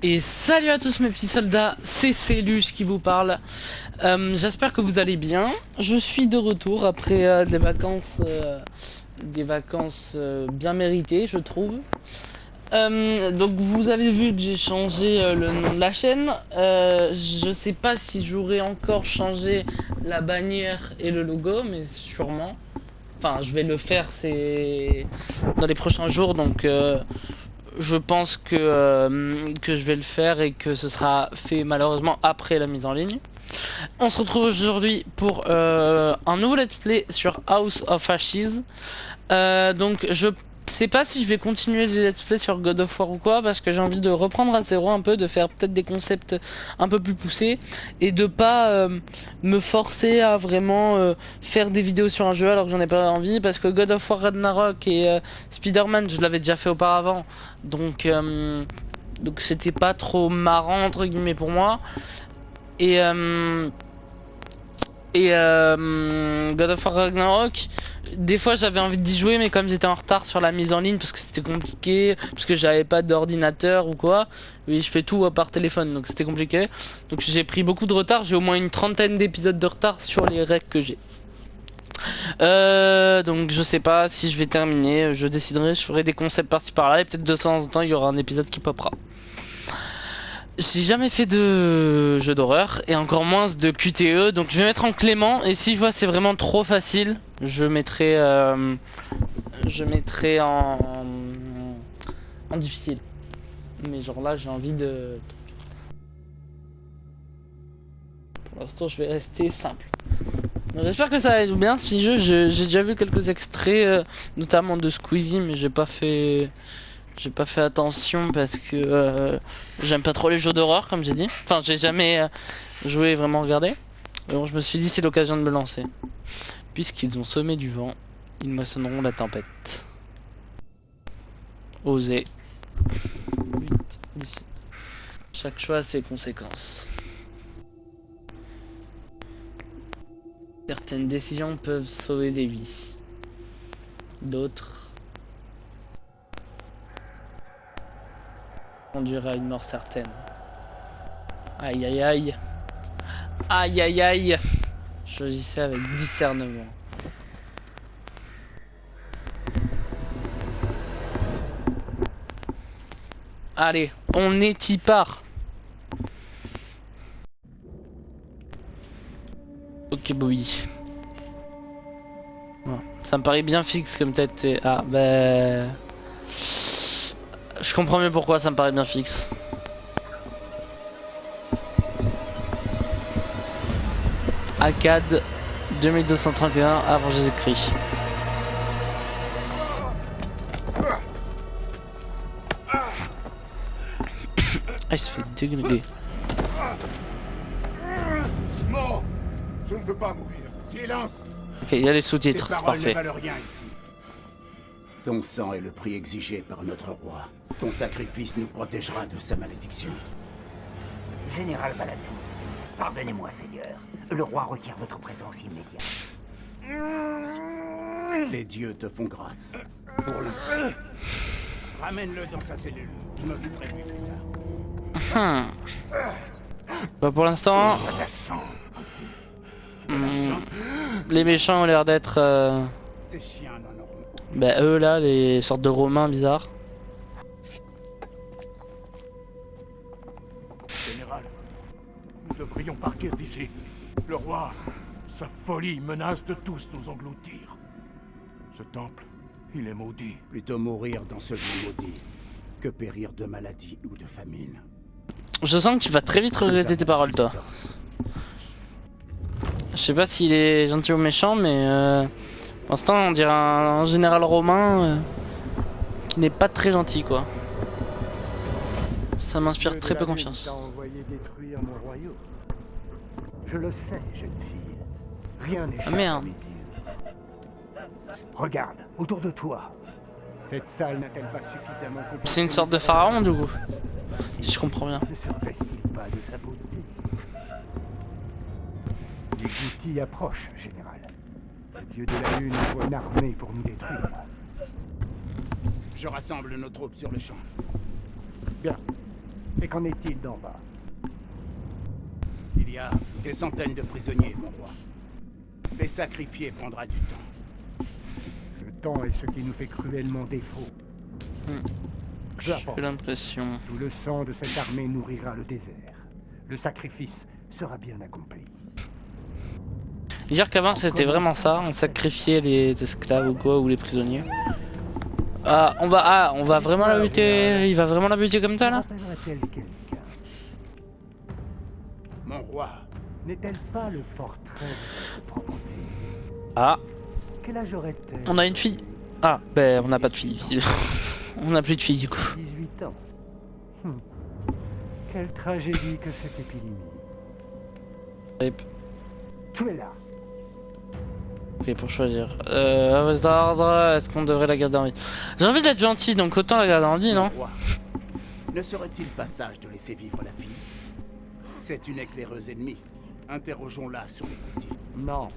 Et salut à tous mes petits soldats, c'est Céluche qui vous parle. J'espère que vous allez bien. Je suis de retour après des vacances bien méritées, je trouve. Donc vous avez vu que j'ai changé le nom de la chaîne. Je sais pas si j'aurai encore changé la bannière et le logo, mais sûrement. Enfin, je vais le faire, c'est dans les prochains jours, donc je pense que je vais le faire et que ce sera fait malheureusement après la mise en ligne. On se retrouve aujourd'hui pour un nouveau let's play sur House of Ashes. Donc je sais pas si je vais continuer les let's play sur God of War ou quoi, parce que j'ai envie de reprendre à zéro un peu, de faire peut-être des concepts un peu plus poussés et de pas me forcer à vraiment faire des vidéos sur un jeu alors que j'en ai pas envie, parce que God of War Ragnarok et Spider-Man je l'avais déjà fait auparavant, donc c'était pas trop marrant entre guillemets pour moi. Et God of War Ragnarok, des fois j'avais envie d'y jouer, mais comme j'étais en retard sur la mise en ligne parce que c'était compliqué, parce que j'avais pas d'ordinateur ou quoi, oui, je fais tout par téléphone donc c'était compliqué. Donc j'ai pris beaucoup de retard, j'ai au moins une trentaine d'épisodes de retard sur les règles que j'ai. Donc je sais pas si je vais terminer, je déciderai, je ferai des concepts par-ci par-là et peut-être de temps en temps il y aura un épisode qui popera. J'ai jamais fait de jeu d'horreur et encore moins de QTE, donc je vais mettre en Clément, et si je vois c'est vraiment trop facile, je mettrai en difficile. Mais genre là j'ai envie de... Pour l'instant je vais rester simple. J'espère que ça va être bien ce jeu. J'ai déjà vu quelques extraits, notamment de Squeezie, mais j'ai pas fait attention parce que j'aime pas trop les jeux d'horreur, comme j'ai dit. Enfin, j'ai jamais joué et vraiment regardé. Et bon, je me suis dit c'est l'occasion de me lancer. Puisqu'ils ont semé du vent, ils moissonneront la tempête. Oser. 8, 10. Chaque choix a ses conséquences. Certaines décisions peuvent sauver des vies. D'autres conduire à une mort certaine. Aïe aïe aïe. Aïe aïe aïe. Choisissez avec discernement. Allez, on est y part. Ok Bobby. Bon, ça me paraît bien fixe comme tête. Ah bah... Je comprends mieux pourquoi ça me paraît bien fixe. Akkad 2231 avant Jésus-Christ. Ah, il se fait dégueuler. Non, je ne veux pas mourir. Silence. Ok, il y a les sous-titres, c'est parfait. Rien ici. Ton sang est le prix exigé par notre roi. Ton sacrifice nous protégera de sa malédiction. Général Baladou, pardonnez-moi, Seigneur. Le roi requiert votre présence immédiate. Les dieux te font grâce. Pour l'instant. Ramène-le dans sa cellule. Je m'occuperai de lui plus tard. Bah pour l'instant, les méchants ont l'air d'être... Ces chiens n'en auront pas. Bah eux là, les sortes de romains bizarres. Général, nous devrions partir d'ici. Le roi, sa folie menace de tous nous engloutir. Ce temple, il est maudit. Plutôt mourir dans ce lieu maudit que périr de maladie ou de famine. Je sens que tu vas très vite regretter tes paroles, toi. Je sais pas s'il est gentil ou méchant, mais pour l'instant on dirait un général romain qui n'est pas très gentil, quoi. Ça m'inspire très peu confiance. Envoyé détruire mon royaume. Je le sais, jeune fille. Rien n'est Ah merde. mes yeux. Regarde, autour de toi. Cette salle n'a-t-elle pas suffisamment compensé? C'est une sorte de pharaon, du coup. Si je comprends bien. Ne serait-il pas de sa beauté? Les Goutis approchent, général. Le dieu de la lune envoie une armée pour nous détruire. Je rassemble nos troupes sur le champ. Bien. Et qu'en est-il d'en bas? Il y a des centaines de prisonniers, mon roi. Les sacrifier prendra du temps. Le temps est ce qui nous fait cruellement défaut. Peu J'ai importe. l'impression. Tout le sang de cette armée nourrira le désert. Le sacrifice sera bien accompli. Dire qu'avant c'était vraiment ça, on sacrifiait les esclaves ou quoi, ou les prisonniers. On va vraiment la buter, il va vraiment la buter comme ça là? Rappellera-t-elle quelqu'un? Mon roi, N'est-elle pas le portrait de votre propre fille? Ah, Quel âge aurait-elle? on a une fille. Ah, ben on n'a pas de fille ici. On n'a plus de fille du coup. 18 ans. Quelle tragédie que cette épidémie. Rip. Tu es là. Ok, pour choisir. À vos ordres, est-ce qu'on devrait la garder en vie? J'ai envie d'être gentil, donc autant la garder en vie, non? mon roi, ne serait-il pas sage de laisser vivre la fille? C'est une éclaireuse ennemie. Interrogeons-la sur les petits. Non.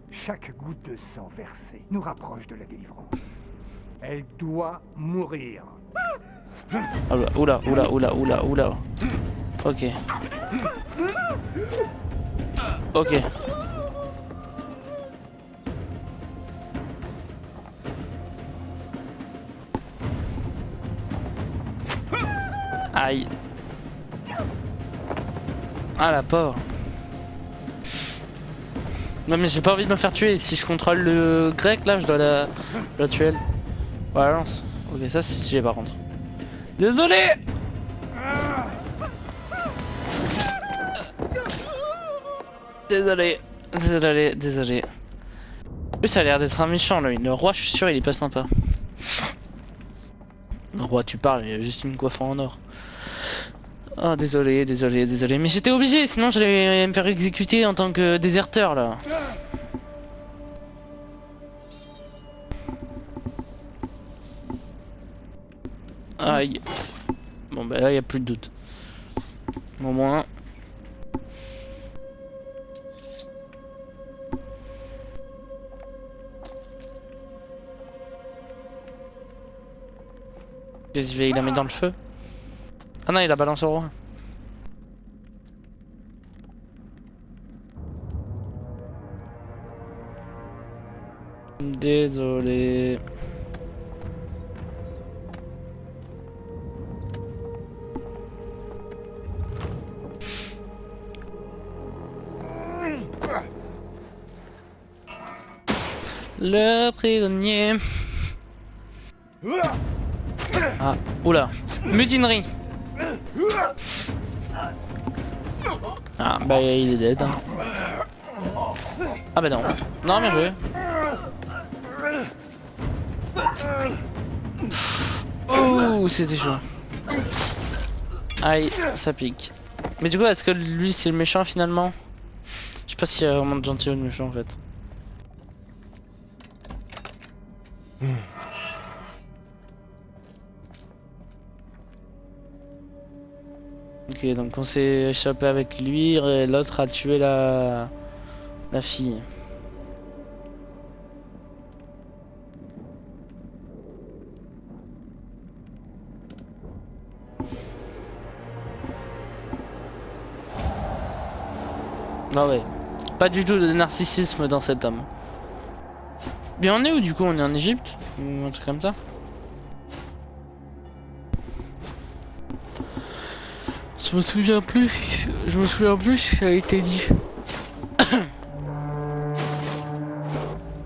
Chaque goutte de sang versée nous rapproche de la délivrance. Elle doit mourir. Oula, oula, oula, oula, oula. Ok. Ok. Aïe. Ah la pauvre. Non mais j'ai pas envie de me faire tuer. Si je contrôle le grec là, je dois la tuer elle. Voilà, lance. Ok, ça c'est stylé par contre. Désolé. Désolé. Désolé, désolé. Lui ça a l'air d'être un méchant lui. Le roi je suis sûr il est pas sympa. Le roi tu parles, il a juste une coiffe en or. Oh désolé, désolé, désolé. Mais j'étais obligé, sinon j'allais me faire exécuter en tant que déserteur là. Aïe. Bon bah là y a plus de doute. Au moins. Qu'est-ce qu'il la met dans le feu? Ah non, il la balance au roi. Désolé. Le prisonnier. Ah, oula. Mutinerie. Ah, bah il est dead. Hein. Ah, bah non. Non, bien joué. Oh, c'était chaud. Aïe, ça pique. Mais du coup, est-ce que lui c'est le méchant finalement? Je sais pas s'il y a vraiment de gentil ou de méchant en fait. Ok, donc on s'est échappé avec lui et l'autre a tué la fille. Non ouais, pas du tout de narcissisme dans cet homme. Mais on est où du coup? On est en Égypte? Ou un truc comme ça? Je me souviens plus si ça a été dit.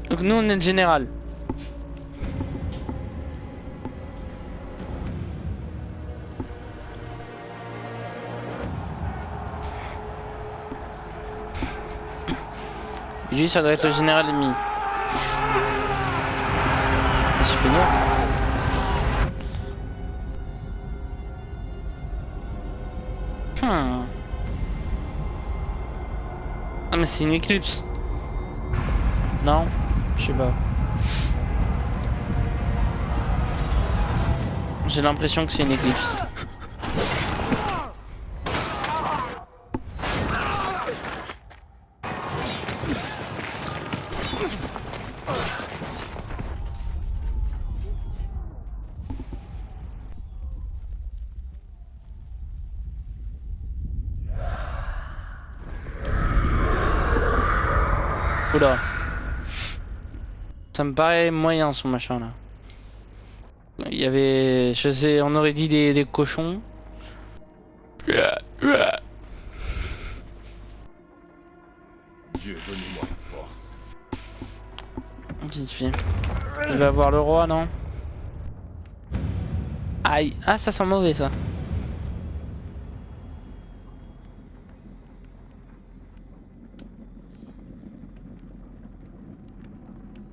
Donc nous on est le général. Et lui ça doit être le général ennemi. Il se fait noir. Ah mais c'est une éclipse. Non, je sais pas. J'ai l'impression que c'est une éclipse. Oula. Ça me paraît moyen son machin là. Il y avait, je sais, on aurait dit des cochons. Dieu, donnez-moi la force. Petite fille. Il va voir le roi, non? Aïe. Ah, ça sent mauvais ça.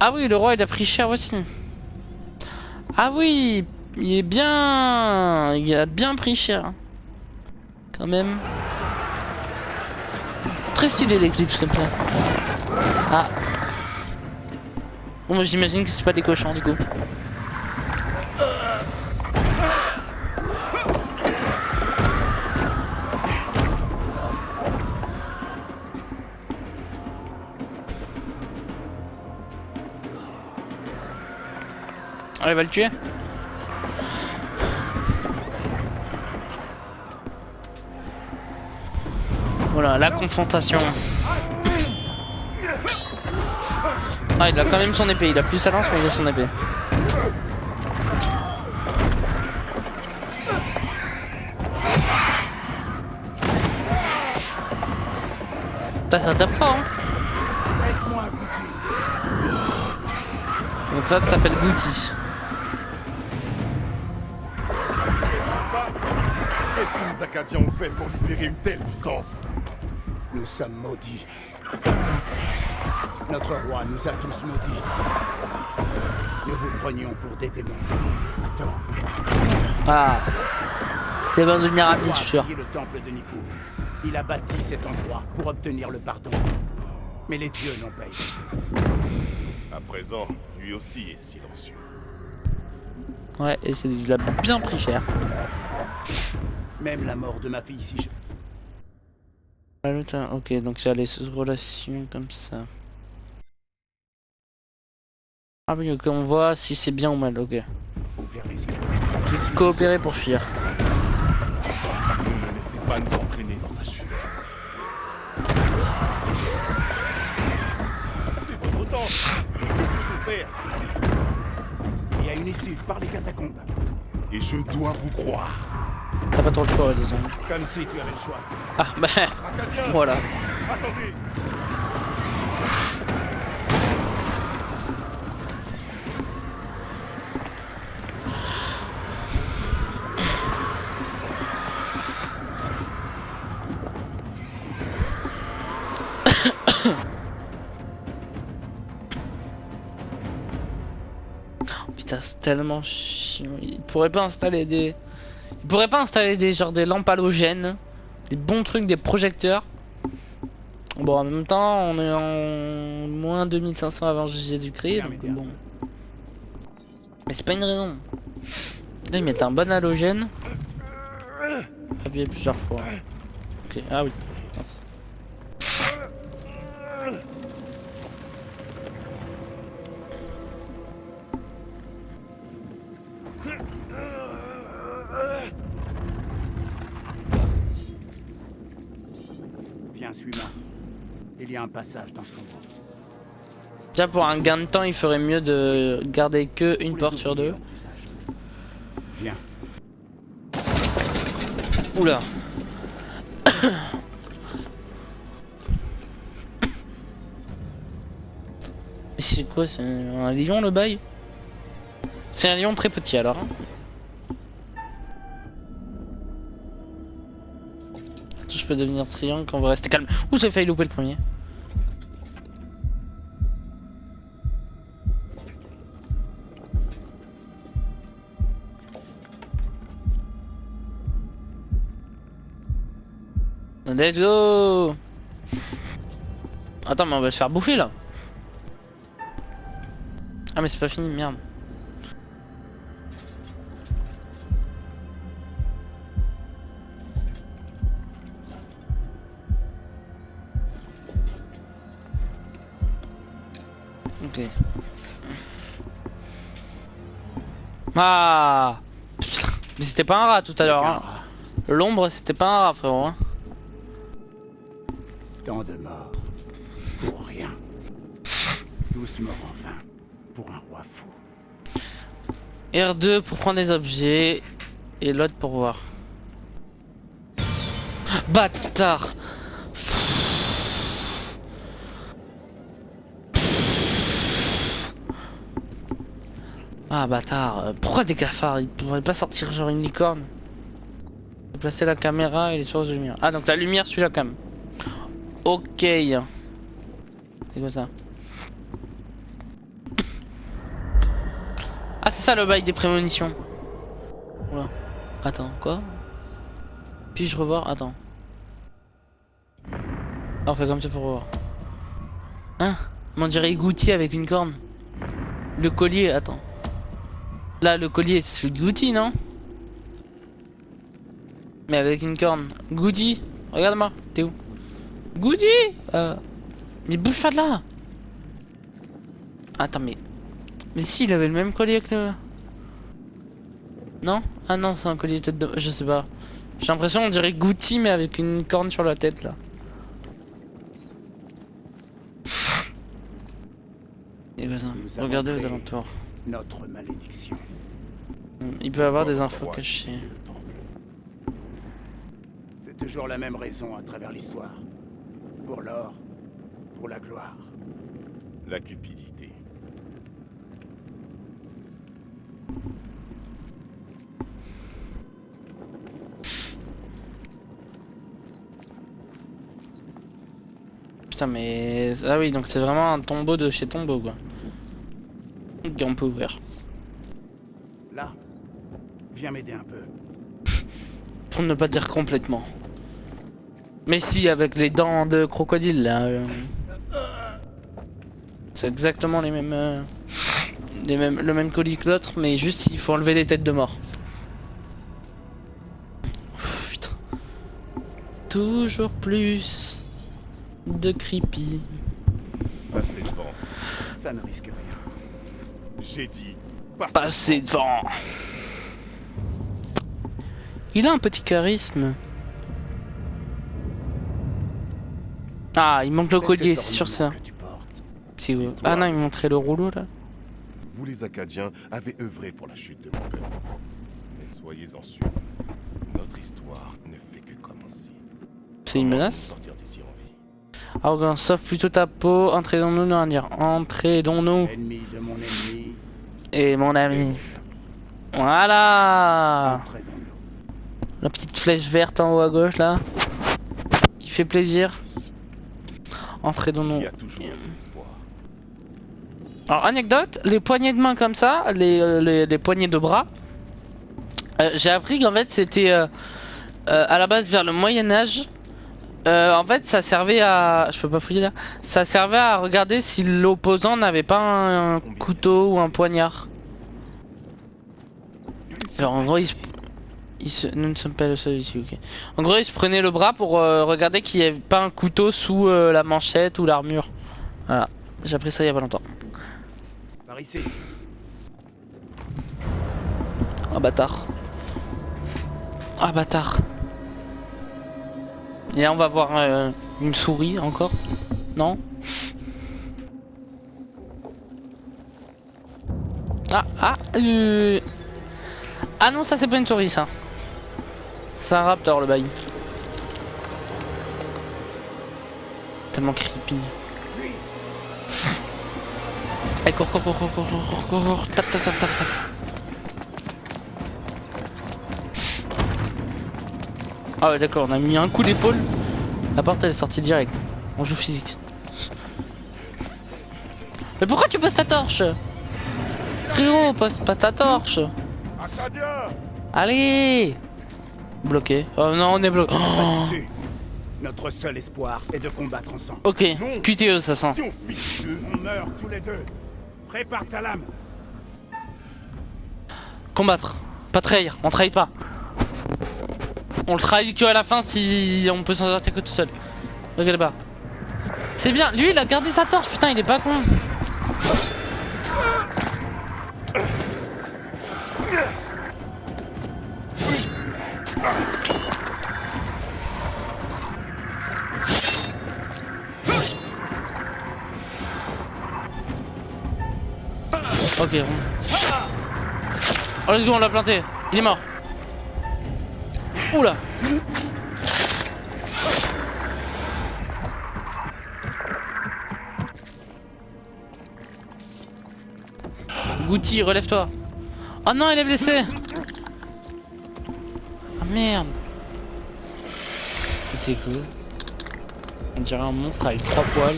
Ah oui, le roi il a pris cher aussi. Ah oui, il est bien... Il a bien pris cher. Quand même. Très stylé l'éclipse comme ça. Ah. Bon, moi j'imagine que c'est pas des cochons du coup. Ah, il va le tuer. Voilà, la confrontation. Ah, il a quand même son épée. Il a plus sa lance, mais il a son épée. Putain, ça tape fort, hein. Donc là, ça s'appelle Gouti. Qu'est-ce que les Acadiens ont fait pour libérer une telle puissance? Nous sommes maudits. Notre roi nous a tous maudits. Nous vous prenions pour des démons. Attends. Ah. Il va devenir ami, je suis sûr. Le temple de Nippur. Il a bâti cet endroit pour obtenir le pardon. Mais les dieux n'ont pas écouté. À présent, lui aussi est silencieux. Ouais, et il a bien pris cher. Même la mort de ma fille si je... Ok, donc il y a les relations comme ça. Ah oui, ok, on voit si c'est bien ou mal, ok. Ouvert les yeux. Coopérer pour fuir. Ne laissez pas nous entraîner dans sa chute. C'est votre temps. Vous pouvez tout faire. Il y a une issue par les catacombes. Et je dois vous croire. T'as pas trop le choix, disons. Comme si tu avais le choix. Ah, bah, Acadiens, voilà. attendez. Putain, c'est tellement chiant. Il pourrait pas installer des... Il pourrait pas installer des genre des lampes halogènes, des bons trucs, des projecteurs. Bon, en même temps, on est en moins 2500 avant Jésus-Christ, donc bon. Mais c'est pas une raison. Là, ils mettent un bon halogène. Appuyez plusieurs fois. Ok, ah oui. Mince. Viens, suis-moi. Il y a un passage dans ce endroit. Déjà pour un gain de temps, il ferait mieux de garder que une porte sur deux. Viens. Oula. C'est quoi, c'est un lion le bail? C'est un lion très petit alors. Attends, je peux devenir triangle quand on va rester calme. Ouh, j'ai failli louper le premier. Let's go. Attends, mais on va se faire bouffer là. Ah mais c'est pas fini, merde. Ok. Ah. Putain. Mais c'était pas un rat tout à l'heure hein. L'ombre c'était pas un rat frérot hein. Tant de morts. Pour rien. Doucement, enfin. Pour un roi fou. R2 pour prendre des objets. Et l'autre pour voir. Bâtard! Ah bâtard, pourquoi des cafards? Ils pourraient pas sortir genre une licorne? Placer la caméra et les sources de lumière. Ah donc la lumière suit la cam. Ok. C'est quoi ça? Ah c'est ça le bail des prémonitions. Oula. Attends, quoi? Puis-je revoir? Attends. Ah, on fait comme ça pour revoir. Hein? On dirait Goutti avec une corne. Le collier, attends. Là, le collier, c'est celui de Goutti, non? Mais avec une corne. Goutti, regarde-moi. T'es où? Goutti! Mais bouge pas de là! Attends, mais... Mais si, il avait le même collier que le... Non? Ah non, c'est un collier tête de... Je sais pas. J'ai l'impression on dirait Goutti, mais avec une corne sur la tête, là. Et voilà. Nous avons Regardez aux créé alentours. Notre malédiction. Il peut avoir des Notre infos roi cachées. et le temple. C'est toujours la même raison à travers l'histoire. Pour l'or, pour la gloire. La cupidité. Putain mais... Ah oui donc c'est vraiment un tombeau de chez tombeau quoi. Ok on peut ouvrir. Là, viens m'aider un peu. Pour ne pas dire complètement. Mais si avec les dents de crocodile là. C'est exactement les mêmes... le même colis que l'autre mais juste il faut enlever les têtes de mort. Putain. Toujours plus de creepy. Passez devant. Ça ne risque rien. J'ai dit, passez Passez devant. Il a un petit charisme. Ah, il manque le Laisse collier, cet c'est sûr ça. ornement que tu portes. C'est où? L'histoire Ah non, il de- montrait le rouleau là. Vous les Acadiens avez œuvré pour la chute de mon peuple. Mais soyez-en sûrs, notre histoire ne fait que commencer. C'est une Comment menace? sortir d'ici en vie. Arrogant, sauve plutôt ta peau, entraînons-nous dans un dire. Entraînons-nous. Ennemi de mon ennemi, Et mon ami. Voilà. entrez dans l'eau. La petite flèche verte en haut à gauche là. Qui fait plaisir. Il Entraînons-nous. y a toujours de l'espoir. Alors anecdote, les poignées de main comme ça, les poignées de bras, j'ai appris qu'en fait c'était à la base vers le Moyen-Âge. En fait ça servait à... Je peux pas fouiller là. Ça servait à regarder si l'opposant n'avait pas un couteau ou un poignard. Alors en gros nous ne sommes pas le seul ici, ok. En gros il se prenait le bras pour regarder qu'il n'y avait pas un couteau sous la manchette ou l'armure. Voilà, j'ai appris ça il y a pas longtemps. Par ici. Ah bâtard. Ah bâtard. Et là on va voir une souris encore. Non? Ah non ça c'est pas une souris ça. C'est un raptor le bail. Tellement creepy. Allez cours. Tap. Ah ouais d'accord, on a mis un coup d'épaule. La porte elle est sortie direct. On joue physique. Mais pourquoi tu poses ta torche? Frérot, pose pas ta torche. Acadiens! Allez. Bloqué. Oh non, on est bloqué. Pas Oh. d'issue. Notre seul espoir est de combattre ensemble. Ok, Non. QTE ça sent. Si on fuit eux, On meurt tous les deux. Prépare ta lame. Combattre. Pas trahir, on trahit pas. On le trahit que à la fin si on peut s'en sortir que tout seul. Regardez pas. C'est bien, lui il a gardé sa torche, putain il est pas con. Ok, bon. Oh, let's go, on l'a planté. Il est mort. Oula. Goutti, relève-toi. Oh non, il est blessé. Ah merde. C'est cool. On dirait un monstre avec 3 poils.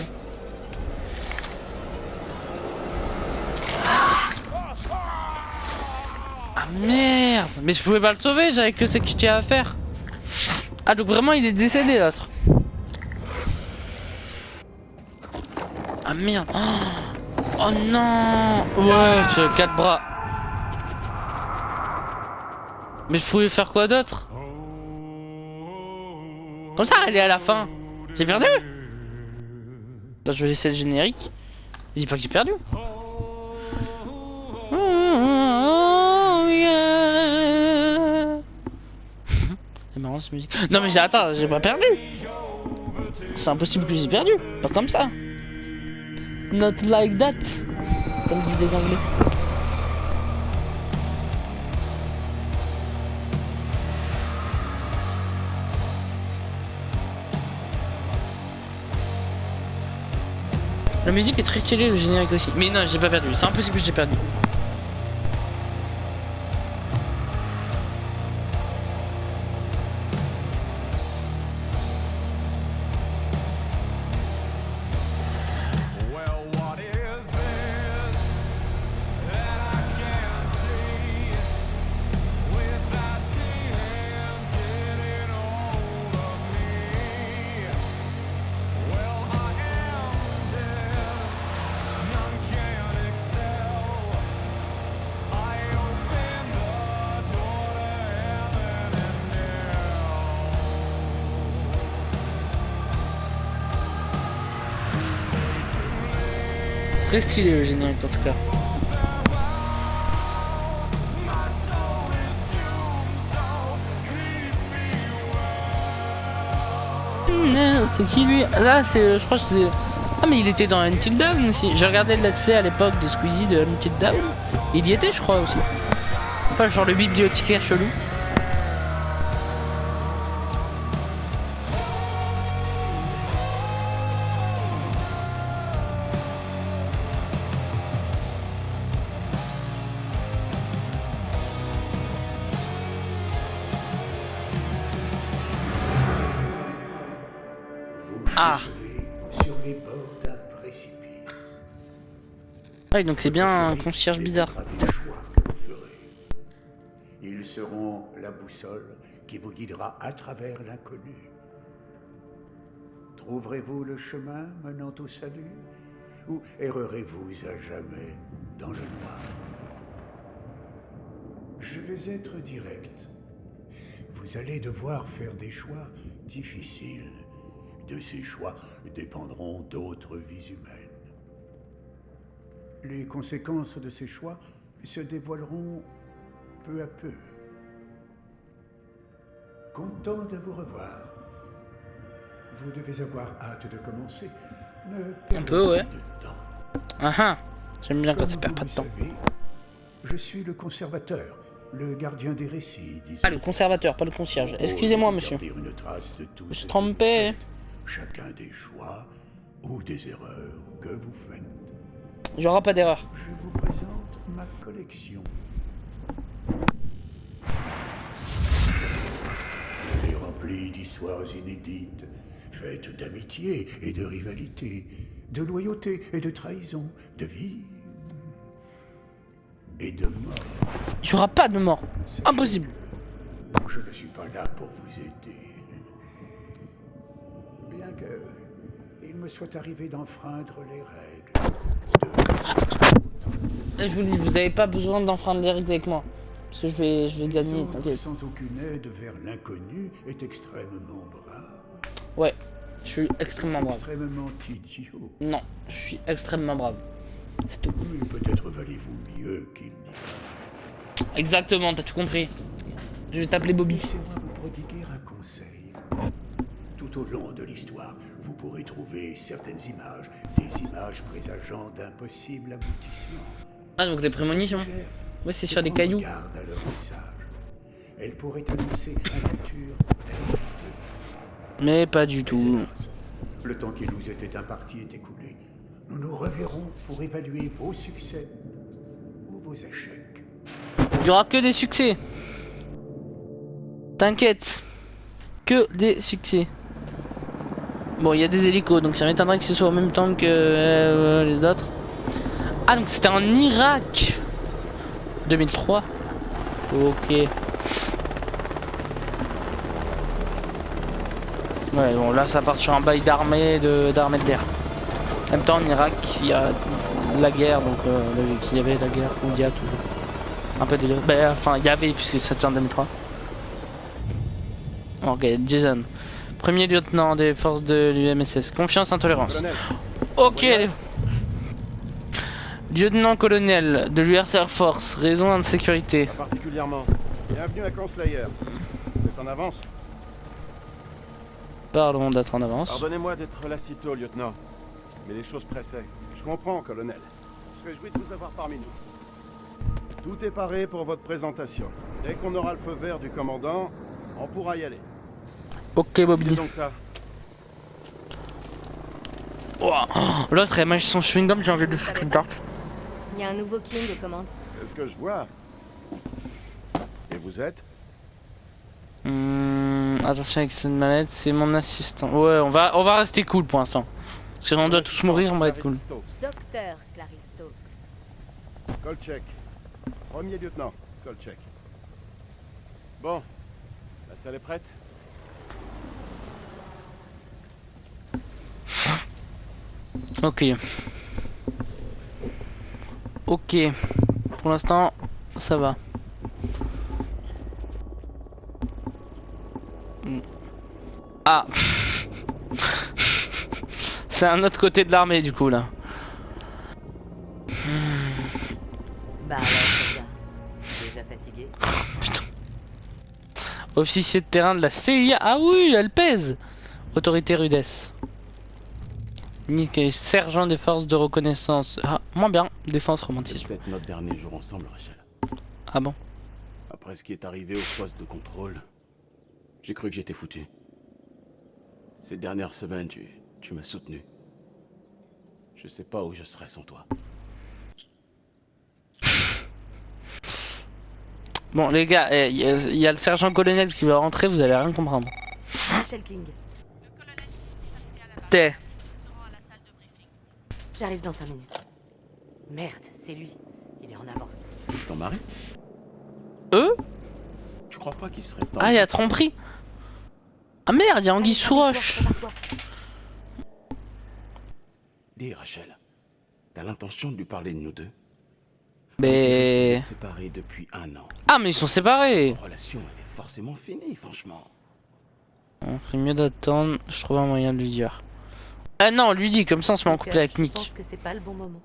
Ah merde. Mais je pouvais pas le sauver, j'avais que ce qu'il y a à faire. Ah donc vraiment il est décédé l'autre. Ah merde. Oh non. Ouais, j'ai 4 bras. Mais je pouvais faire quoi d'autre? Comme ça, elle est à la fin. J'ai perdu. Là, je vais laisser le générique. Je dis pas que j'ai perdu. Oh, yeah. C'est marrant cette musique. Non mais attends, j'ai pas perdu. C'est impossible que j'ai perdu. Pas comme ça. Not like that. Comme disent les Anglais. La musique est très stylée, le générique aussi. Mais non, j'ai pas perdu. C'est impossible que j'ai perdu. Très stylé le générique en tout cas. C'est qui lui? Là c'est, je crois que c'est... Ah mais il était dans Until Dawn aussi. J'ai regardé le let's play à l'époque de Squeezie de Until Dawn. Il y était je crois aussi. Pas genre le bibliothécaire chelou. Ah. Sur les bords d'un précipice. Ouais, donc c'est bien un concierge bizarre. Des choix que vous ferez. Ils seront la boussole qui vous guidera à travers l'inconnu. Trouverez-vous le chemin menant au salut? Ou errerez-vous à jamais dans le noir? Je vais être direct. Vous allez devoir faire des choix difficiles. De ces choix dépendront d'autres vies humaines. Les conséquences de ces choix se dévoileront peu à peu. Content de vous revoir. Vous devez avoir hâte de commencer. Ne perdez pas de temps. Ah ah, j'aime bien quand Comme ça perd vous pas de le temps. savez, je suis le conservateur, le gardien des récits, disons. Ah, le conservateur, pas le concierge. Excusez-moi, monsieur. Garder une trace de tout Je ce suis que trompé. vous faites, chacun des choix ou des erreurs que vous faites. Il y aura pas d'erreur. Je vous présente ma collection. Elle est remplie d'histoires inédites, faites d'amitié et de rivalité, de loyauté et de trahison, de vie et de mort. Il y aura pas de mort. Sachez Impossible. que je ne suis pas là pour vous aider. Bien que il me soit arrivé d'enfreindre les règles. Et je vous dis, vous avez pas besoin d'enfreindre les règles avec moi. Parce que je vais gagner, Descendre t'inquiète. sans aucune aide vers l'inconnu est extrêmement brave. Ouais, je suis extrêmement brave. Extrêmement idiot. Non, je suis extrêmement brave. C'est tout. Mais peut-être valez-vous mieux qu'il n'y paraît. Exactement, t'as tout compris. Je vais t'appeler Bobby. Laissez-moi vous prodiguer un conseil. Tout au long de l'histoire, vous pourrez trouver certaines images, des images présageant d'impossibles aboutissements. Ah, donc des prémonitions. Ouais, c'est sur des cailloux. Garde à leur message. Elle pourrait annoncer un futur calamiteux. Mais pas du Mais tout. hélas, le temps qui nous était imparti est écoulé. Nous nous reverrons pour évaluer vos succès ou vos échecs. Il y aura que des succès. T'inquiète. Que des succès. Bon, il y a des hélicos, donc ça m'étonnerait que ce soit en même temps que les autres. Ah, donc c'était en Irak. 2003. Ok. Ouais, bon, là ça part sur un bail d'armée de l'air. En même temps, en Irak, il y a la guerre, donc il y avait la guerre, ou il y a toujours. Un peu de... Ben, enfin, il y avait, puisque c'était en 2003. Ok, Jason. Premier lieutenant des forces de l'UMSS. Confiance, intolérance. Colonel, Ok. Lieutenant-colonel de l'US Air Force. Raison de sécurité. pas particulièrement. Bienvenue à Conslayer. C'est en avance. Pardon d'être en avance. Pardonnez-moi d'être là si tôt, lieutenant. Mais les choses pressaient. Je comprends, colonel. Je serais réjoui de vous avoir parmi nous. Tout est paré pour votre présentation. Dès qu'on aura le feu vert du commandant, on pourra y aller. Ok, Bobby. C'est donc ça. Ouah. L'autre, elle mâche son chewing-gum, j'ai envie de foutre une tarte. Il y a un nouveau king aux commandes. Qu'est-ce que je vois? Et vous êtes? Attention avec cette manette, c'est mon assistant. Ouais, on va rester cool pour l'instant. Si on doit tous mourir, on va être cool. Docteur Clarice Stokes. Kolchek. Premier lieutenant, Kolchek. Bon, la salle est prête. Ok. Ok. Pour l'instant, ça va. Ah. C'est un autre côté de l'armée du coup là. Bah ouais, c'est bien. Déjà fatigué. Officier de terrain de la CIA. Ah oui, elle pèse. Autorité rudesse. Nick est sergent des forces de reconnaissance. Ah, moins bien. Défense C'est romantisme. peut-être notre dernier jour ensemble, Rachel. Ah bon? Après ce qui est arrivé au poste de contrôle, j'ai cru que j'étais foutu. Ces dernières semaines, tu m'as soutenu. Je sais pas où je serais sans toi. Bon les gars, il y a le sergent-colonel qui va rentrer, vous allez rien comprendre. Rachel King, T'es. j'arrive dans 5 minutes. Merde, c'est lui. Il est en avance. Ton mari? Eux? Tu crois pas qu'il serait temps? Ah, il y a tromperie. Ah merde, il y a Anguille sous roche. Dis, Rachel, t'as l'intention de lui parler de nous deux? Vous Mais... êtes séparés depuis 1 an. Ah mais ils sont séparés. La relation, elle est forcément finie, franchement. On ferait mieux d'attendre, je trouve un moyen de lui dire. Ah non, lui dit, comme ça on se met en couple avec Je Nick. pense que c'est pas le bon moment.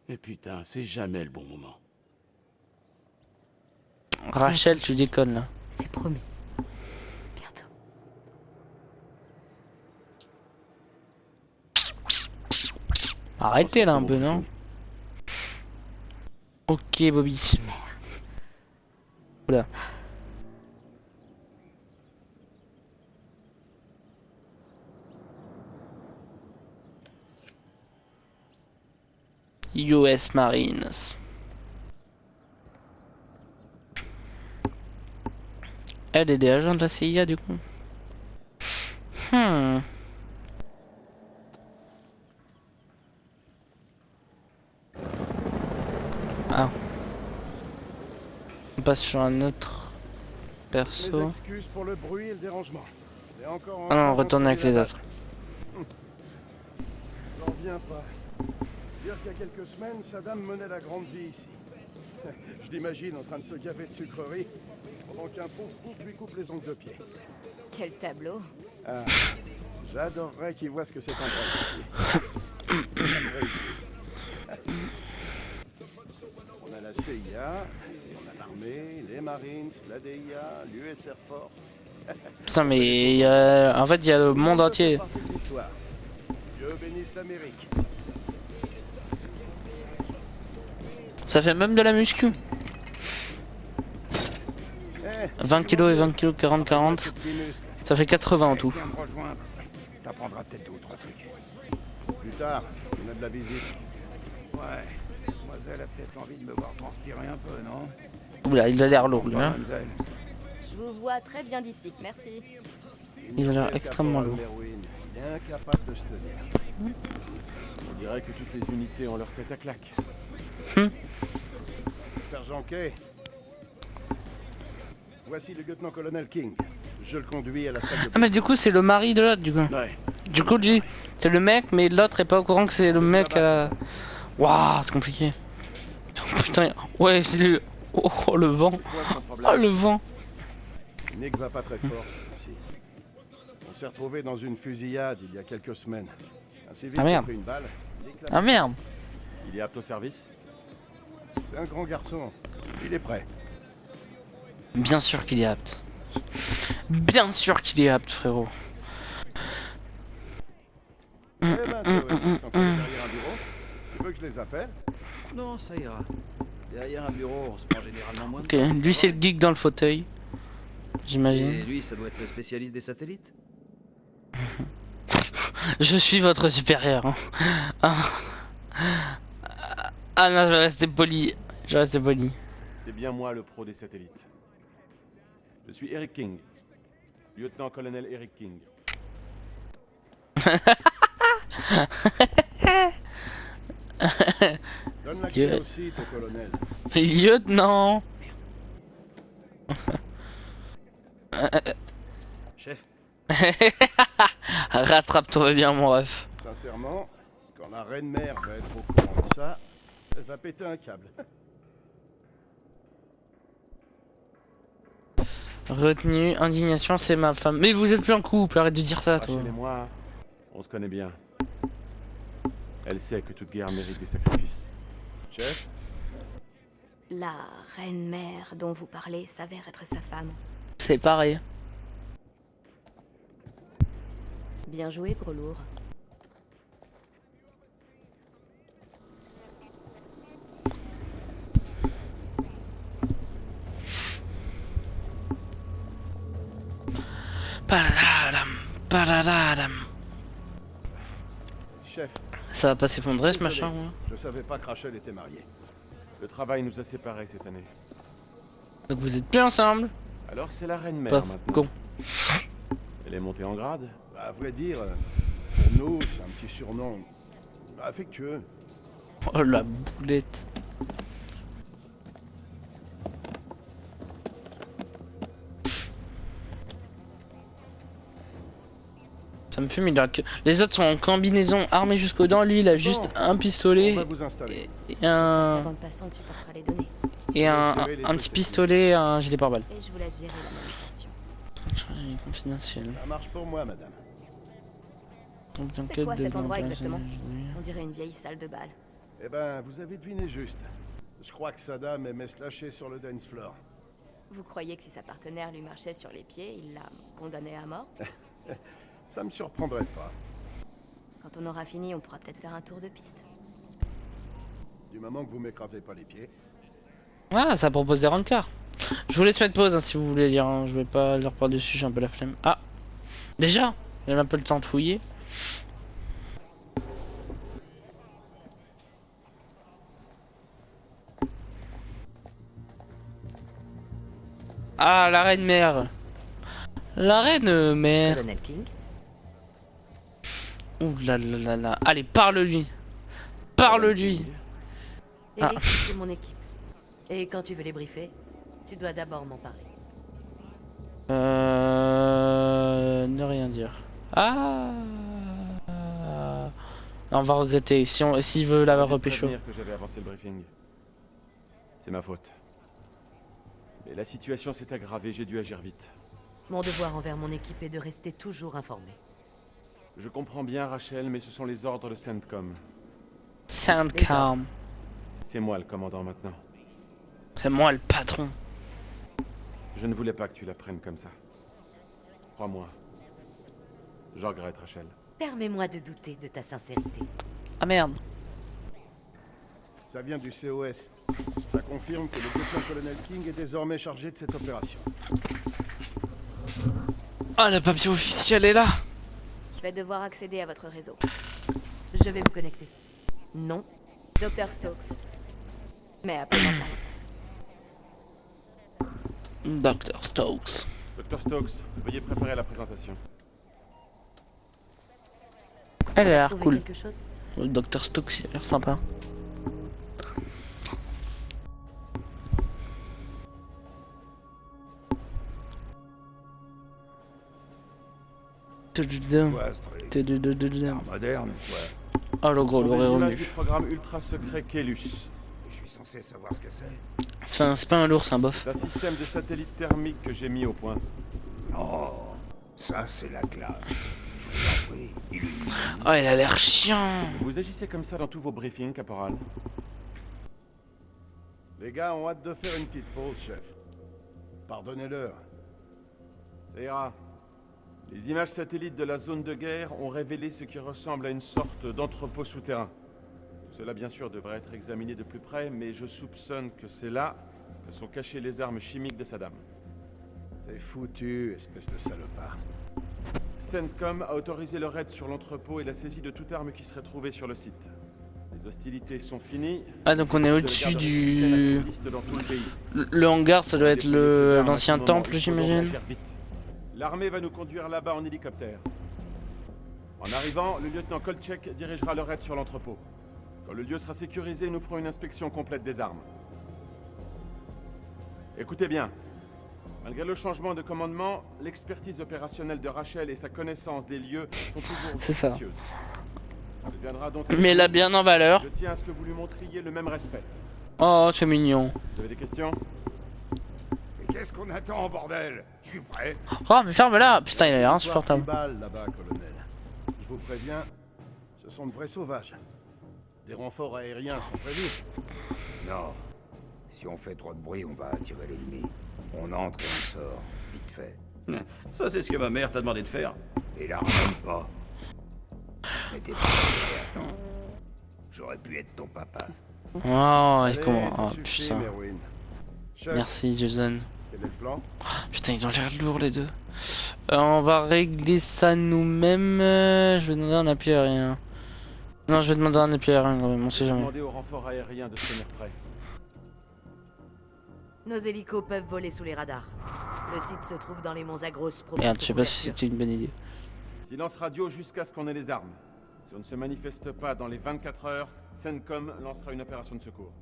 Et putain, c'est jamais le bon moment. Rachel, tu déconnes là. C'est promis. Bientôt. Arrêtez là un peu, non? Ok, Bobby. Merde. Oula. US Marines. Elle est des agents de la CIA du coup. Ah. On passe sur un autre Mes perso. excuses pour le bruit et le dérangement. Et encore en Ah non, on train retourne avec d'installer les la autres. J'en reviens pas. Dire qu'il y a quelques semaines, Saddam menait la grande vie ici. Je l'imagine en train de se gaver de sucreries pendant qu'un pauvre couple lui coupe les ongles de pied. Quel tableau. Ah, j'adorerais qu'il voit ce que c'est un vrai métier. Ça me réjouit. On a la CIA, et on a l'armée, les Marines, la DIA, l'US Air Force. Putain mais en fait il y a le monde entier. Partie de l'histoire. Dieu bénisse l'Amérique. Ça fait même de la muscu. 20 kg et 20 kg, 40-40. Ça fait 80 en tout. Viens me rejoindre. T'apprendras peut-être 2 ou 3 trucs. Plus tard, on a de la visite. Ouais. Mademoiselle a peut-être envie de me voir transpirer un peu, non? Oula, il a l'air lourd lui, hein. Mademoiselle. Je vous vois très bien d'ici, merci. Il a l'air extrêmement lourd. Merwin, bien capable de se tenir. On dirait que toutes les unités ont leur tête à claque. Sergent Kay. Voici le lieutenant-colonel King. Je le conduis à la salle de... Ah mais du coup c'est le mari de l'autre du coup. Ouais. Du coup lui, c'est le mec mais l'autre est pas au courant que c'est le mec à... Waouh, c'est compliqué. Oh, putain, ouais c'est le... Oh le vent. Quoi son problème? Oh le vent. Nick va pas très fort cette fois-ci. On s'est retrouvé dans une fusillade il y a quelques semaines. Un civil Ah, s'est merde. pris une balle. Nick l'a- Ah merde. Il est apte au service? C'est un grand garçon. Il est prêt. Bien sûr qu'il est apte. Bien sûr qu'il est apte frérot. Eh ben, Zoé, t'en connais derrière un bureau? Tu veux que je les appelle? Non, ça ira. Derrière un bureau, on se prend généralement moins de Ok, temps. lui c'est le geek dans le fauteuil. Et J'imagine. lui, ça doit être le spécialiste des satellites. Je suis votre supérieur. Hein. Ah non, je vais rester poli. Je vais rester poli. C'est bien moi le pro des satellites. Je suis Eric King. Lieutenant-colonel Eric King. Donne l'accès Dieu. au site au colonel. Lieutenant. Chef, Rattrape-toi bien mon ref. Sincèrement, quand la reine mère va être au courant de ça, elle va péter un câble. Retenue, indignation, c'est ma femme. Mais vous êtes plus en couple, arrête de dire ça toi. Rachel et moi, on se connaît bien. Elle sait que toute guerre mérite des sacrifices. Chef, La reine-mère dont vous parlez s'avère être sa femme. C'est pareil. Bien joué, gros lourd. Padadadam, padadadam. chef. Ça va pas je s'effondrer suis ce machin. désolé. Ouais. Je savais pas que Rachel était mariée. Le travail nous a séparés cette année. Donc vous êtes plus ensemble. Alors c'est la reine Pas mère maintenant. con. Elle est montée en grade. À vrai dire, pour nous, c'est un petit surnom affectueux. Oh la boulette. Ça me fume, il a que... Les autres sont en combinaison armés jusqu'aux dents, lui il a juste Bon, un On pistolet va vous installer. et J'espère que la un... bande passante supportera les données. et un Gérer les petit trucs pistolet, un gilet pare-balles. Et je vous laisse gérer la manutention. Confidentiel. Ça marche pour moi, madame. C'est quoi cet endroit exactement? On dirait une vieille salle de bal. Eh ben, vous avez deviné juste. Je crois que Saddam aimait se lâcher sur le dance floor. Vous croyez que si sa partenaire lui marchait sur les pieds, il l'a condamné à mort? Ça me surprendrait pas. Quand on aura fini, on pourra peut-être faire un tour de piste. Du moment que vous m'écrasez pas les pieds. Ah, ça propose des rancards. Je vous laisse mettre pause hein, si vous voulez lire. Hein. Je vais pas leur parler dessus, j'ai un peu la flemme. Ah, déjà, j'ai un peu le temps de fouiller. Ah, la reine mère. La reine mère. Colonel King? Ouh là là là là. Allez, parle-lui. Parle-lui. Ah. Eric, c'est mon équipe. Et quand tu veux les briefer, tu dois d'abord m'en parler. Ne rien dire. Ah. On va regretter si on s'il veut la J'aurais dû repécho. prévenir que j'avais avancé le briefing. C'est ma faute. Mais la situation s'est aggravée, j'ai dû agir vite. Mon devoir envers mon équipe est de rester toujours informé. Je comprends bien, Rachel, mais ce sont les ordres de CENTCOM. Sound calm. C'est moi le commandant maintenant. C'est moi le patron. Je ne voulais pas que tu la prennes comme ça. Crois-moi. Je regrette, Rachel. Permets-moi de douter de ta sincérité. Ah merde. Ça vient du COS. Ça confirme que le lieutenant-colonel King est désormais chargé de cette opération. Ah, le papier officiel est là. Je vais devoir accéder à votre réseau. Je vais vous connecter. Non. Dr. Stokes. Mais appelez-moi Clarisse. Dr. Stokes. Dr. Stokes, veuillez préparer la présentation. Elle a l'air Trouver cool. quelque chose? Le Dr. Stokes, il a l'air sympa. Quoi, ce truc? Art moderne, quoi. Ah, le gros, Ce sont l'aurait des images revenu. du programme ultra secret Kelus. Je suis censé savoir ce que c'est. C'est pas un lourd, c'est un bof. C'est un système de satellite thermique que j'ai mis au point. Oh, ça c'est la classe. Je vous en prie, illuminez-nous. Oh, il a l'air chiant. Vous agissez comme ça dans tous vos briefings, caporal. Les gars ont hâte de faire une petite pause, chef. Pardonnez-leur. Ça ira. Les images satellites de la zone de guerre ont révélé ce qui ressemble à une sorte d'entrepôt souterrain. Tout cela, bien sûr, devrait être examiné de plus près, mais je soupçonne que c'est là que sont cachées les armes chimiques de Saddam. T'es foutu, espèce de salopard. CENTCOM a autorisé le raid sur l'entrepôt et la saisie de toute arme qui serait trouvée sur le site. Les hostilités sont finies. Ah, donc on est De la au-dessus garde du... républicaine existe dans tout le pays. Le hangar, ça doit être Déployer ces armes à l'ancien tout moment, temple, il faut donc j'imagine. agir vite. L'armée va nous conduire là-bas en hélicoptère. En arrivant, le lieutenant Kolchek dirigera le raid sur l'entrepôt. Quand le lieu sera sécurisé, nous ferons une inspection complète des armes. Écoutez bien. Malgré le changement de commandement, l'expertise opérationnelle de Rachel et sa connaissance des lieux sont toujours aussi C'est ça. précieuses. Elle deviendra donc Mais l'a bien en valeur. Je tiens à ce que vous lui montriez le même respect. Oh, c'est mignon. Vous avez des questions? Mais qu'est-ce qu'on attend, bordel? Je suis prêt. Oh, mais ferme-la. Putain, il a l'air Territoire insupportable. tribal, là-bas, colonel. Je vous préviens, ce sont de vrais sauvages. Des renforts aériens sont prévus. Non. Si on fait trop de bruit, on va attirer l'ennemi. On entre et on sort, vite fait. Ça, c'est ce que ma mère t'a demandé de faire. Et là, même pas. Si je m'étais pas attiré à temps, j'aurais pu être ton papa. Oh, Allez, et comment... ça Oh, suffit, putain. Merwin. Chef, Merci, Jason. quel est le plan? Putain, ils ont l'air lourds, les deux. On va régler ça nous-mêmes. Je vais demander un appui aérien. Non, je vais demander un appui aérien, quand même, on sait jamais. Demandez aux renforts aériens de se tenir prêts. Nos hélicos peuvent voler sous les radars. Le site se trouve dans les monts Zagros. Merde, je sais pas si c'était une bonne idée. Silence radio jusqu'à ce qu'on ait les armes. Si on ne se manifeste pas dans les 24 heures, CENTCOM lancera une opération de secours.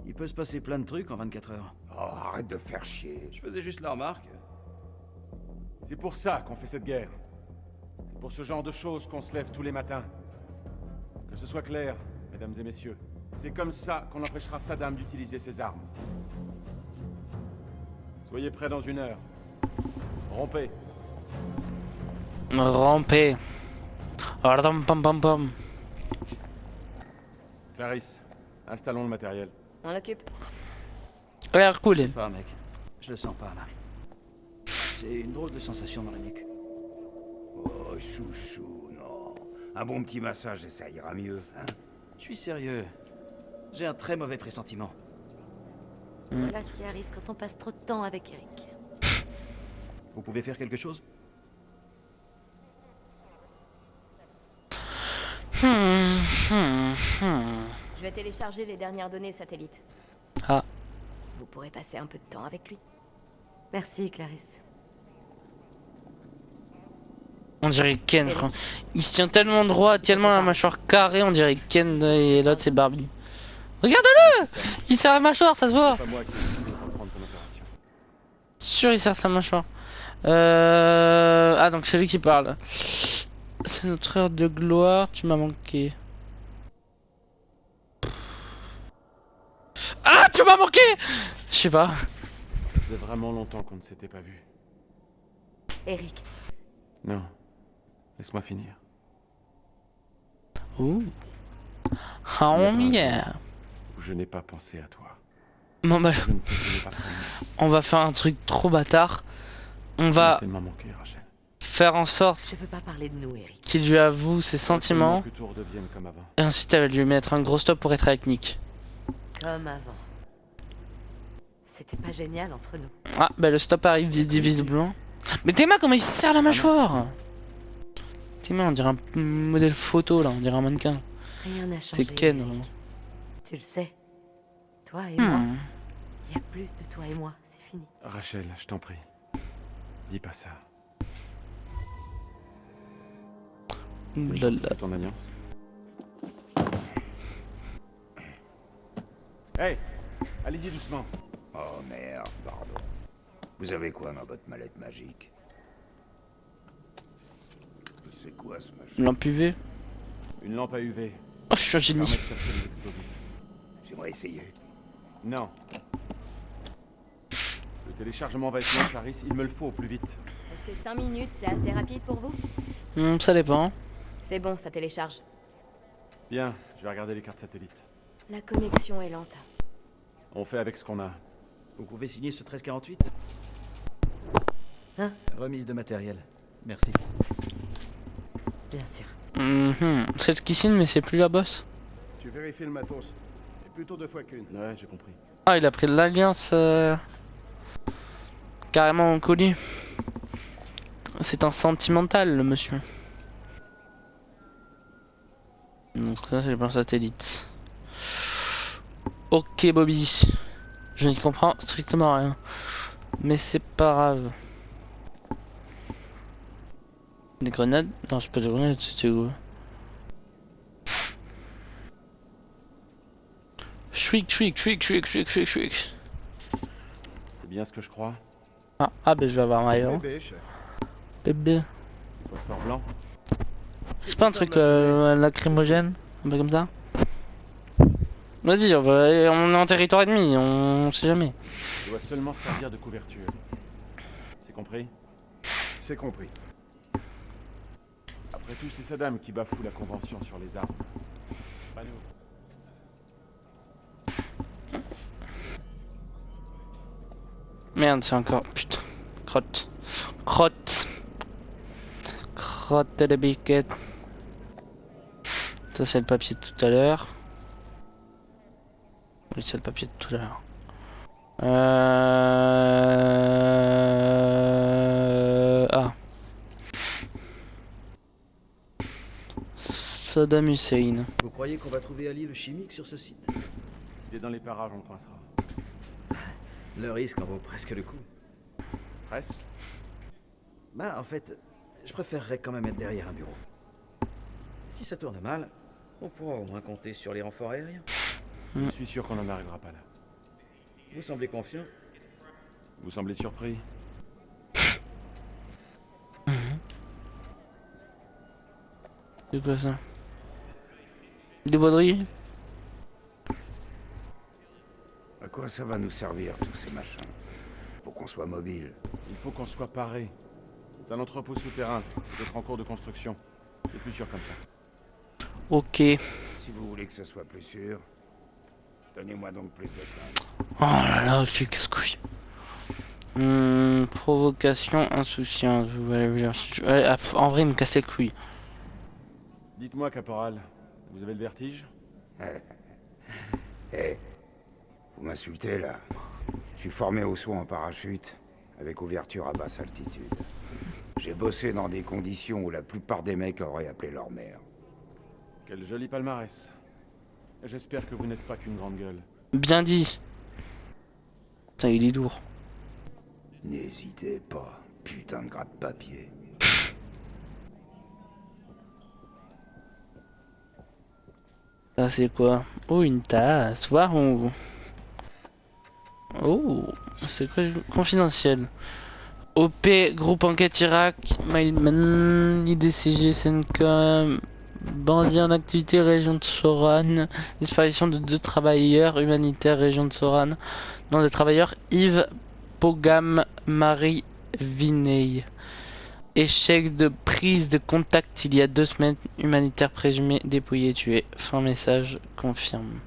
Il peut se passer plein de trucs en 24 heures. Oh, arrête de faire chier. Je faisais juste la remarque. C'est pour ça qu'on fait cette guerre. C'est pour ce genre de choses qu'on se lève tous les matins. Que ce soit clair, mesdames et messieurs. C'est comme ça qu'on empêchera Saddam d'utiliser ses armes. Soyez prêts dans 1 heure. Rompez. Ramper. Ardam pam pam pam. Clarisse, installons le matériel. On occupe. Il a l'air cool. Je sais pas, mec. Je le sens pas, là. J'ai une drôle de sensation dans la nuque. Oh, chouchou, non. Un bon petit massage et ça ira mieux, hein? Je suis sérieux. J'ai un très mauvais pressentiment. Voilà ce qui arrive quand on passe trop de temps avec Eric. Vous pouvez faire quelque chose? Je vais télécharger les dernières données satellites. Ah. Vous pourrez passer un peu de temps avec lui. Merci, Clarisse. On dirait Ken, frère. Il se tient tellement droit, tellement la mâchoire carrée, on dirait Ken et l'autre c'est Barbie. Regarde-le! Il serre la mâchoire, ça se voit! C'est pas moi qui ai décidé de reprendre ton opération. Sûr, il serre sa mâchoire. Ah, donc c'est lui qui parle. C'est notre heure de gloire, tu m'as manqué. Ah, tu m'as manqué! Je sais pas. Ça faisait vraiment longtemps qu'on ne s'était pas vu. Eric, Non. Laisse-moi finir. Ouh. Oh, yeah. Je n'ai pas pensé à toi. Bon, bah, Je ne te voulais pas prendre. on va faire un truc trop bâtard. On Tu m'as va tellement manqué, Rachel. faire en sorte je veux pas parler de nous, Eric. qu'il lui avoue ses sentiments. Que tout redevienne comme avant. Et ensuite, elle va lui mettre un gros stop pour être avec Nick. Comme avant. C'était pas génial entre nous. Ah, bah le stop arrive visiblement. Mais Théma, comment il se serre la mâchoire? Théma, on dirait un modèle photo là, on dirait un mannequin. Rien n'a changé. C'est Ken. Eric. Vraiment. Tu le sais. Toi et moi, Hmm. il y a plus de toi et moi, c'est fini. Rachel, je t'en prie. Dis pas ça. Ouh là là. Ton alliance. Hey, allez-y doucement. Oh merde, pardon. Vous avez quoi dans votre mallette magique? C'est quoi ce machin? Lampe UV. Une lampe à UV. Oh, je suis un Permet génie. de chercher les explosifs. J'aimerais essayer. Non. Le téléchargement va être long, Clarisse. Il me le faut au plus vite. Est-ce que 5 minutes, c'est assez rapide pour vous? Ça dépend. C'est bon, ça télécharge. Bien, je vais regarder les cartes satellites. La connexion est lente. On fait avec ce qu'on a. Vous pouvez signer ce 1348? Hein? Remise de matériel. Merci. Bien sûr. C'est ce qui signe, mais c'est plus la bosse. Tu vérifies le matos. Et plutôt 2 fois qu'une. Ouais, j'ai compris. Ah, il a pris de l'alliance carrément en colis. C'est un sentimental, le monsieur. Donc ça, c'est le plan satellite. Ok, Bobby. Je n'y comprends strictement rien. Mais c'est pas grave. Des grenades? Non, c'est pas des grenades, c'était où? Shriek. C'est bien ce que je crois. Ah, ben je vais avoir ma héros. Bébé, chef. Bébé. Phosphore blanc. C'est pas un truc lacrymogène? Un peu comme ça? Vas-y, on est en territoire ennemi, on sait jamais. Il doit seulement servir de couverture. C'est compris? C'est compris. Après tout, c'est Saddam qui bafoue la convention sur les armes. Pas nous. Merde, c'est encore... Putain. Crotte. Crotte de biquette. Ça, c'est le papier de tout à l'heure. Oui, c'est le papier de tout à l'heure. Ah. Saddam Hussein. Vous croyez qu'on va trouver Ali le chimique sur ce site? S'il est dans les parages, on le coincera. Le risque en vaut presque le coup. Presque. Bah, en fait, je préférerais quand même être derrière un bureau. Si ça tourne mal, on pourra au moins compter sur les renforts aériens. Je suis sûr qu'on n'en arrivera pas là. Vous semblez confiant? Vous semblez surpris? C'est quoi ça? Des broderies? À quoi ça va nous servir, tous ces machins? Pour qu'on soit mobile. Il faut qu'on soit paré. C'est un entrepôt souterrain, peut-être en cours de construction. C'est plus sûr comme ça. Ok. Si vous voulez que ce soit plus sûr, donnez-moi donc plus de temps. Oh là là, ok, qu'est-ce que provocation, insouciance. Vous allez dire. En vrai, il me cassait le couille. Dites-moi, caporal, vous avez le vertige? Eh, vous m'insultez là. Je suis formé au saut en parachute, avec ouverture à basse altitude. J'ai bossé dans des conditions où la plupart des mecs auraient appelé leur mère. Quel joli palmarès. J'espère que vous n'êtes pas qu'une grande gueule. Bien dit. Putain, il est lourd. N'hésitez pas, putain de gratte-papier. Ça c'est quoi? Oh, une tasse. Waouh. Oh, c'est quoi? Confidentiel. OP, groupe enquête Irak, Mailman, IDCG, SNCOM, bandit en activité, région de Soran, disparition de 2 travailleurs humanitaires, région de Soran, nom des travailleurs, Yves Pogam, Marie Viney. Échec de prise de contact il y a 2 semaines, humanitaire présumé dépouillé, tué. Fin message, confirme.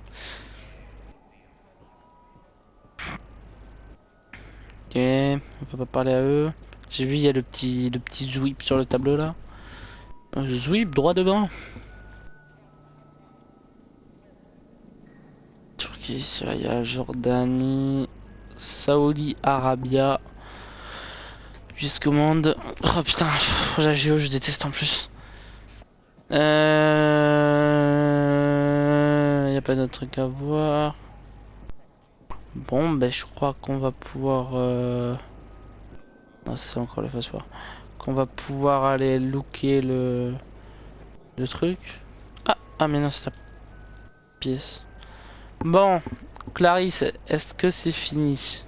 Ok, on peut pas parler à eux. J'ai vu il y a le petit Zwip sur le tableau là. Zwip droit devant. Sur qui Syria, Jordanie, Saoudi Arabia. Jusqu'au monde. Oh putain, la géo, je déteste en plus. Y a pas d'autre truc à voir. Bon, ben je crois qu'on va pouvoir. Non, c'est encore le passeport. Qu'on va pouvoir aller looker le truc. Ah mais non, c'est la pièce. Bon, Clarisse, est-ce que c'est fini?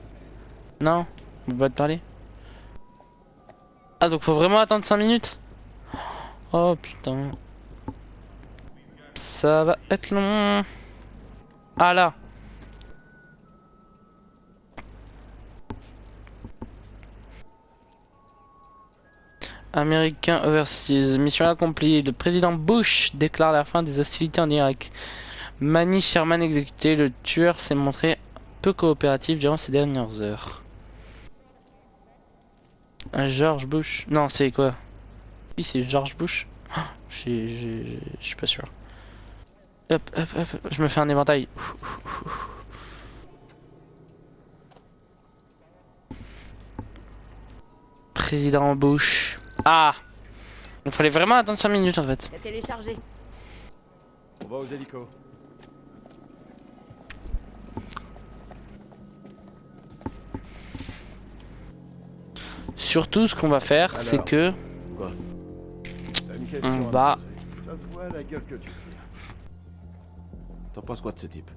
Non? On va te parler? Ah, donc faut vraiment attendre 5 minutes? Oh putain. Ça va être long. Ah là. Américain overseas. Mission accomplie. Le président Bush déclare la fin des hostilités en Irak. Manny Sherman exécuté. Le tueur s'est montré peu coopératif durant ces dernières heures. George Bush. Non, c'est quoi? Oui, c'est George Bush. Je suis pas sûr. Hop, hop, hop. Je me fais un éventail. Président Bush. Ah! Il fallait vraiment attendre 5 minutes en fait. C'est téléchargé. On va aux hélicos. Surtout, ce qu'on va faire, c'est que. Quoi? T'as une question On à me va. poser. Ça se voit à la gueule que tu tires. T'en penses quoi de ce type?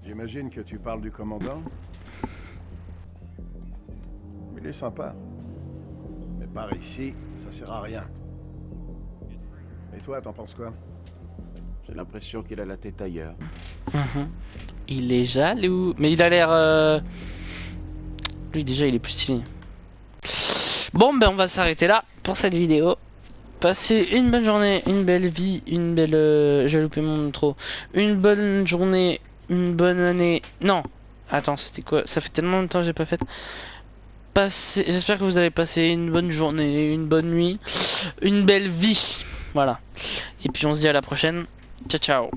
J'imagine que tu parles du commandant. Il est sympa. Mais par ici, ça sert à rien. Et toi, t'en penses quoi? J'ai l'impression qu'il a la tête ailleurs. Il est jaloux. Mais il a l'air. Lui, déjà, il est plus stylé. Bon, ben, on va s'arrêter là pour cette vidéo. Passez une bonne journée, une belle vie, une belle. J'ai loupé mon intro. Une bonne journée, une bonne année. Non, attends, c'était quoi? Ça fait tellement longtemps que j'ai pas fait. J'espère que vous allez passer une bonne journée, une bonne nuit, une belle vie. Voilà. Et puis on se dit à la prochaine. Ciao, ciao.